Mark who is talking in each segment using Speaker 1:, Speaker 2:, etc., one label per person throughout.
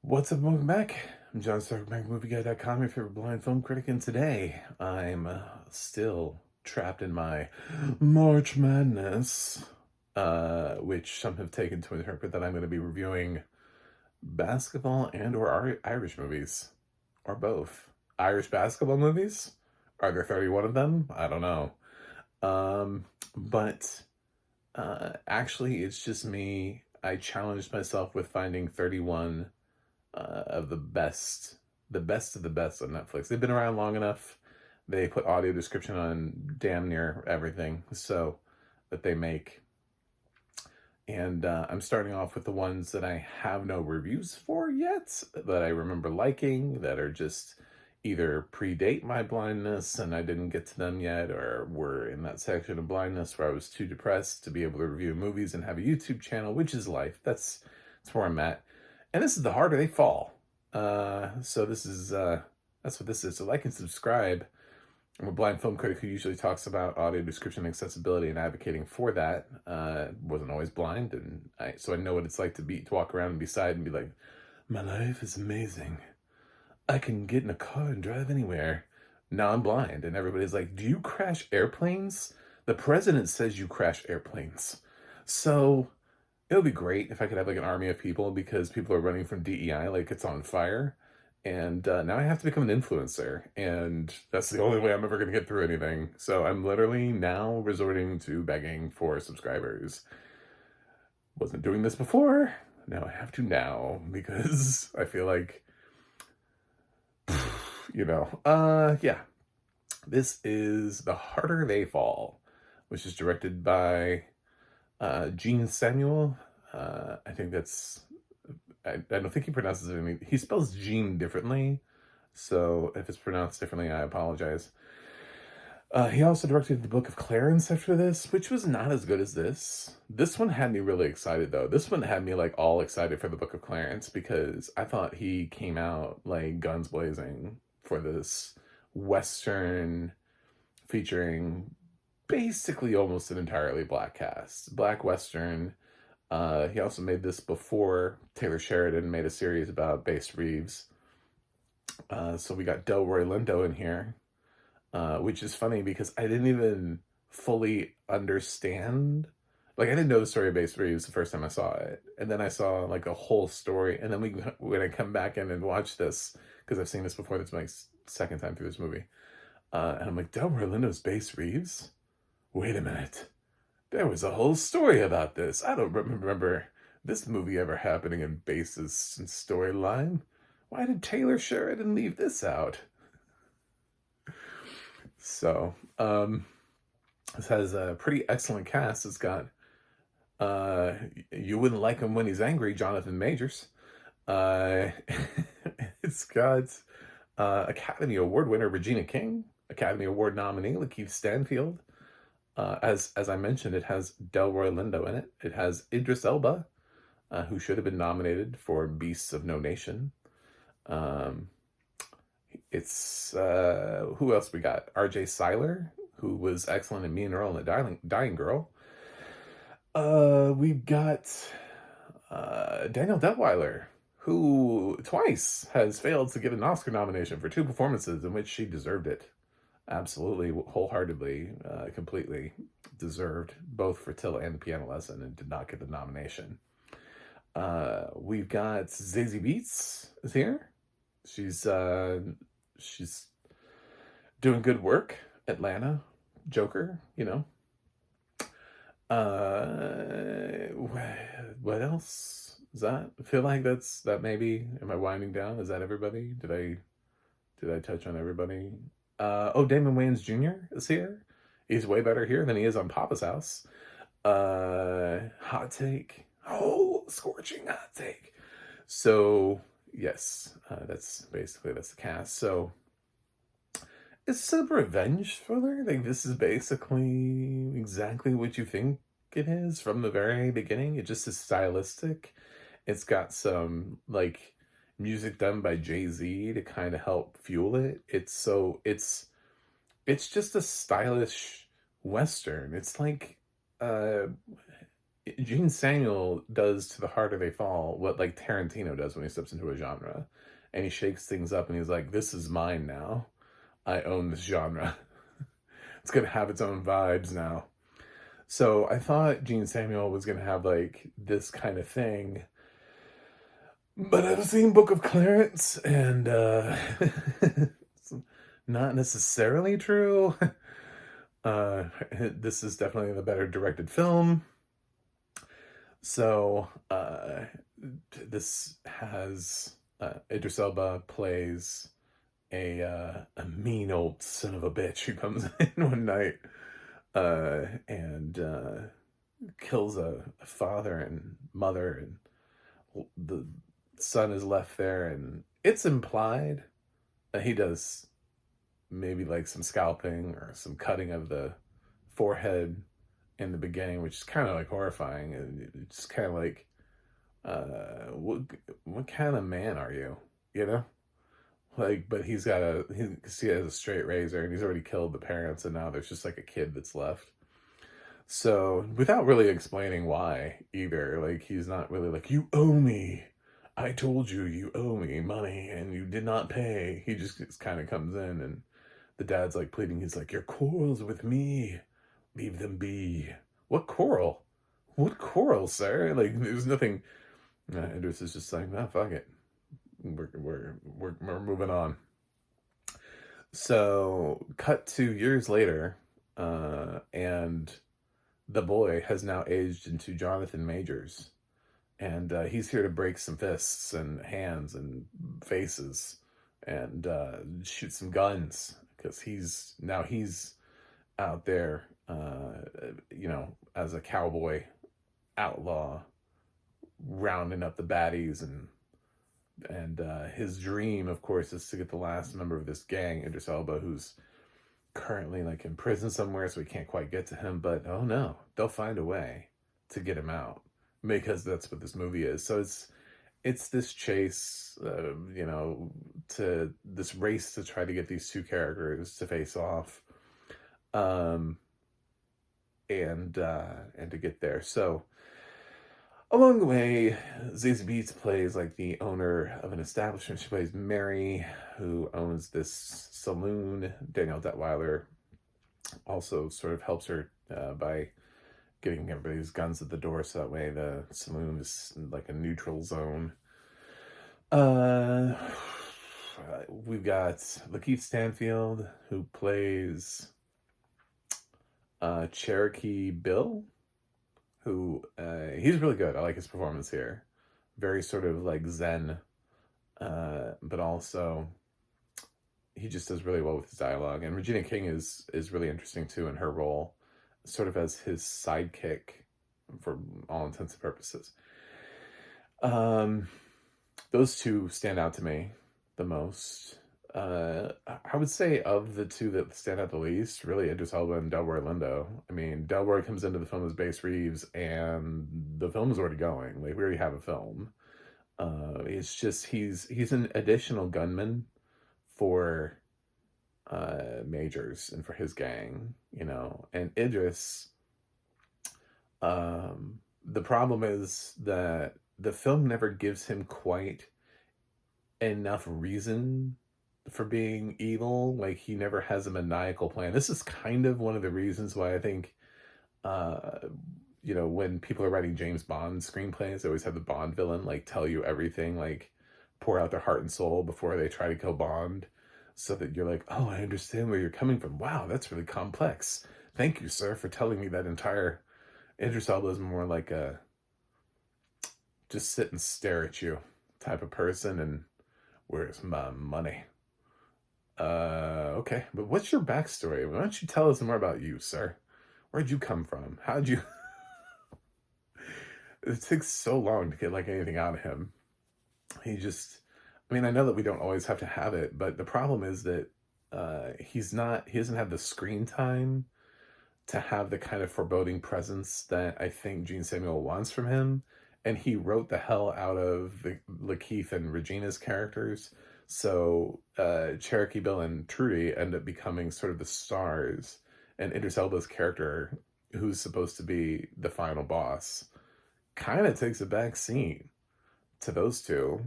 Speaker 1: What's up, welcome back. I'm John Starkbank, MovieGuy.com, your favorite blind film critic, and today I'm still trapped in my March Madness, which some have taken to interpret that I'm going to be reviewing basketball and or Irish movies, or both. Irish basketball movies? Are there 31 of them? I don't know. But actually, it's just me. I challenged myself with finding 31 of the best of the best on Netflix. They've been around long enough. They put audio description on damn near everything so that they make. And I'm starting off with the ones that I have no reviews for yet, that I remember liking, that are just either predate my blindness and I didn't get to them yet, or were in that section of blindness where I was too depressed to be able to review movies and have a YouTube channel, which is life. That's where I'm at. And this is the harder they fall. So this is that's what this is. So like and subscribe. I'm a blind film critic who usually talks about audio description accessibility and advocating for that. Wasn't always blind, and so I know what it's like to walk around and be side and be like, my life is amazing. I can get in a car and drive anywhere. Now I'm blind, and everybody's like, do you crash airplanes? The president says you crash airplanes. So it would be great if I could have like an army of people, because people are running from DEI like it's on fire. And now I have to become an influencer, and that's the only way I'm ever going to get through anything. So I'm literally now resorting to begging for subscribers. Wasn't doing this before. Now I have to now, because I feel like, yeah. This is The Harder They Fall, which is directed by Gene Samuel. I think that's, I don't think he pronounces it he spells Gene differently, so if it's pronounced differently, I apologize. He also directed The Book of Clarence after this, which was not as good as this. This one had me really excited, though. This one had me like all excited for The Book of Clarence, because I thought he came out like guns blazing for this Western featuring basically almost an entirely black cast. Black Western. He also made this before Taylor Sheridan made a series about Bass Reeves. So we got Delroy Lindo in here, which is funny because I didn't even fully understand. Like, I didn't know the story of Bass Reeves the first time I saw it. And then I saw like a whole story. And then when I come back in and watch this, because I've seen this before, that's my second time through this movie. And I'm like, Delroy Lindo's Bass Reeves? Wait a minute. There was a whole story about this. I don't remember this movie ever happening in basis and storyline. Why did Taylor Sheridan leave this out? So, this has a pretty excellent cast. It's got, you wouldn't like him when he's angry, Jonathan Majors. Uh, it's got Academy Award winner Regina King, Academy Award nominee Lakeith Stanfield. As I mentioned, it has Delroy Lindo in it. It has Idris Elba, who should have been nominated for Beasts of No Nation. It's who else we got? R.J. Seiler, who was excellent in Me and Earl and the Dying Girl. We've got Danielle Detweiler, who twice has failed to get an Oscar nomination for two performances in which she deserved it. Absolutely, wholeheartedly, completely deserved, both for Tilla and the Piano Lesson, and did not get the nomination. We've got Zazie Beetz is here. She's doing good work. Atlanta, Joker, What else is that? I feel like that maybe. Am I winding down? Is that everybody? Did I touch on everybody? Damon Wayans Jr. is here. He's way better here than he is on Papa's House. Hot take. Oh, scorching hot take. So, yes, that's the cast. So, it's a revenge thriller. Like, this is basically exactly what you think it is from the very beginning. It just is stylistic. It's got some, like, music done by Jay-Z to kind of help fuel it. It's just a stylish Western. It's like, Gene Samuel does to The Harder They Fall what like Tarantino does when he steps into a genre, and he shakes things up and he's like, "This is mine now. I own this genre. It's gonna have its own vibes now." So I thought Gene Samuel was gonna have like this kind of thing, but I've seen Book of Clarence, and it's not necessarily true. This is definitely the better directed film. So this has Idris Elba plays a mean old son of a bitch who comes in one night and kills a father and mother, and the son is left there, and it's implied that he does maybe like some scalping or some cutting of the forehead in the beginning, which is kind of like horrifying, and it's kind of like, what kind of man are you? You know, like, but he has a straight razor, and he's already killed the parents, and now there's just like a kid that's left. So without really explaining why either, like he's not really like, you owe me. I told you you owe me money and you did not pay. He just kind of comes in, and the dad's like pleading. He's like, your quarrels with me, leave them be. What quarrel? What quarrel, sir? Like, there's nothing. Idris is just like, nah, fuck it. We're moving on. So, cut 2 years later, and the boy has now aged into Jonathan Majors, and he's here to break some fists and hands and faces, and shoot some guns, because he's out there, as a cowboy outlaw, rounding up the baddies, and his dream, of course, is to get the last member of this gang, Idris Elba, who's currently like in prison somewhere, so we can't quite get to him. But oh no, they'll find a way to get him out, because that's what this movie is. So it's this chase, to this race to try to get these two characters to face off, and to get there. So along the way, Zazie Beetz plays like the owner of an establishment. She plays Mary, who owns this saloon. Danielle Detweiler also sort of helps her by getting everybody's guns at the door, so that way the saloon is like a neutral zone. We've got Lakeith Stanfield, who plays Cherokee Bill, who he's really good. I like his performance here. Very sort of like zen, but also he just does really well with his dialogue. And Regina King is really interesting too in her role, sort of as his sidekick for all intents and purposes. Those two stand out to me the most. I would say of the two that stand out the least, really Idris Elba and Delroy Lindo. I mean, Delroy comes into the film as Bass Reeves, and the film is already going. Like, we already have a film. It's just he's an additional gunman for Majors and for his gang, And Idris, the problem is that the film never gives him quite enough reason for being evil. Like, he never has a maniacal plan. This is kind of one of the reasons why I think, when people are writing James Bond screenplays, they always have the Bond villain, like, tell you everything, like, pour out their heart and soul before they try to kill Bond, so that you're like, oh, I understand where you're coming from. Wow, that's really complex. Thank you, sir, for telling me that entire... Idris Elba is more like a just sit and stare at you type of person, and where's my money? Okay, but what's your backstory? Why don't you tell us more about you, sir? Where'd you come from? How'd you... It takes so long to get like anything out of him. He just... I mean, I know that we don't always have to have it, but the problem is that he doesn't have the screen time to have the kind of foreboding presence that I think Gene Samuel wants from him. And he wrote the hell out of the Lakeith and Regina's characters. So Cherokee Bill and Trudy end up becoming sort of the stars. And Idris Elba's character, who's supposed to be the final boss, kind of takes a back seat to those two.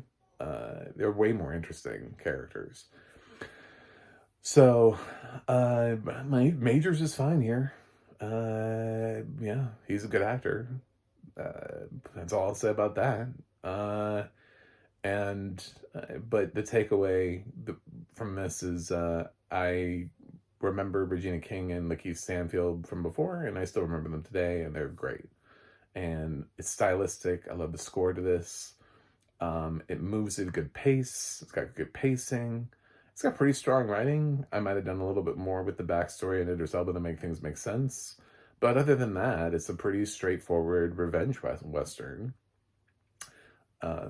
Speaker 1: They're way more interesting characters. So, my Majors is fine here. Yeah, he's a good actor. That's all I'll say about that. And but the takeaway from this is I remember Regina King and Lakeith Stanfield from before, and I still remember them today, and they're great. And it's stylistic. I love the score to this. It moves at a good pace. It's got good pacing. It's got pretty strong writing. I might have done a little bit more with the backstory and Idris Elba to make things make sense. But other than that, it's a pretty straightforward revenge western.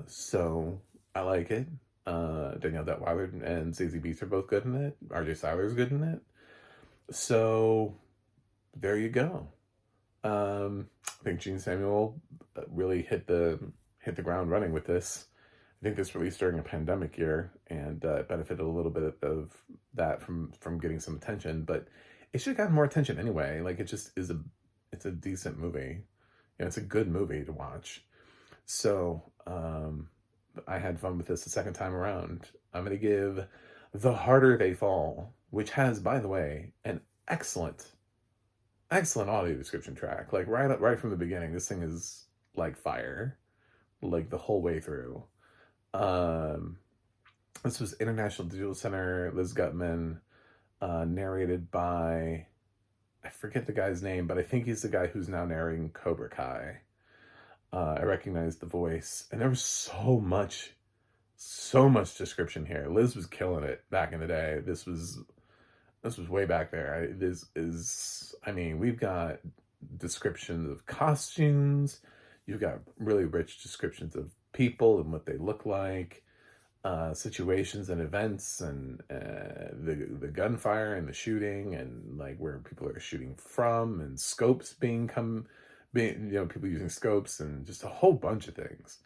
Speaker 1: So I like it. Danielle Detweiler and Zazie Beetz are both good in it. RJ Cyler's good in it. So there you go. I think Gene Samuel really hit the ground running with this. I think this released during a pandemic year, and benefited a little bit of that from getting some attention. But it should have gotten more attention anyway. Like, it just is it's a decent movie. You know, it's a good movie to watch. So I had fun with this the second time around. I'm gonna give The Harder They Fall, which has, by the way, an excellent audio description track. Like, right from the beginning, this thing is like fire, like the whole way through. This was International Digital Center, Liz Gutman, narrated by, I forget the guy's name, but I think he's the guy who's now narrating Cobra Kai. I recognized the voice, and there was so much description here. Liz was killing it back in the day. This was way back there. I mean, we've got descriptions of costumes. You've got really rich descriptions of people and what they look like, situations and events, and the gunfire and the shooting, and like where people are shooting from, and scopes being people using scopes, and just a whole bunch of things.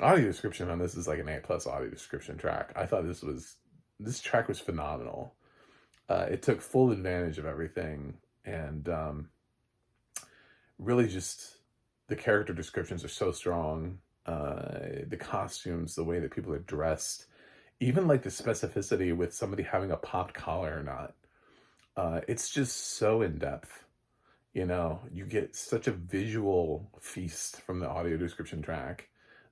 Speaker 1: Audio description on this is like an A+ audio description track. I thought this track was phenomenal. It took full advantage of everything, and really just the character descriptions are so strong. The costumes, the way that people are dressed, even like the specificity with somebody having a popped collar or not. It's just so in depth. You know, you get such a visual feast from the audio description track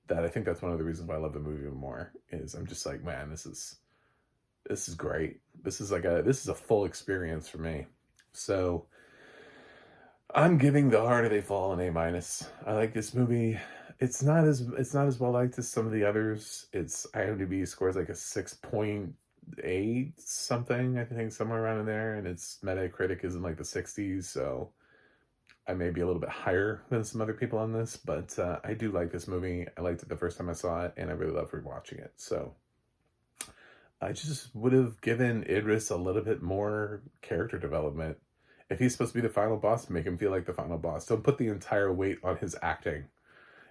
Speaker 1: that I think that's one of the reasons why I love the movie even more. Is I'm just like, man, this is great. This is a full experience for me. So I'm giving The Harder They Fall an A-. I like this movie. It's not as well liked as some of the others. Its IMDb scores like a 6.8 something, I think, somewhere around in there, and its Metacritic is in like the 60s. So I may be a little bit higher than some other people on this, but I do like this movie. I liked it the first time I saw it, and I really love rewatching it. So I just would have given Idris a little bit more character development. If he's supposed to be the final boss, make him feel like the final boss. Don't put the entire weight on his acting,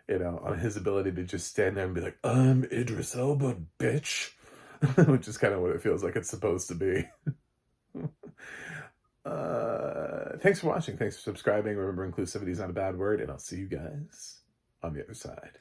Speaker 1: on his ability to just stand there and be like, I'm Idris Elba, bitch. Which is kind of what it feels like it's supposed to be. Thanks for watching. Thanks for subscribing. Remember, inclusivity is not a bad word, and I'll see you guys on the other side.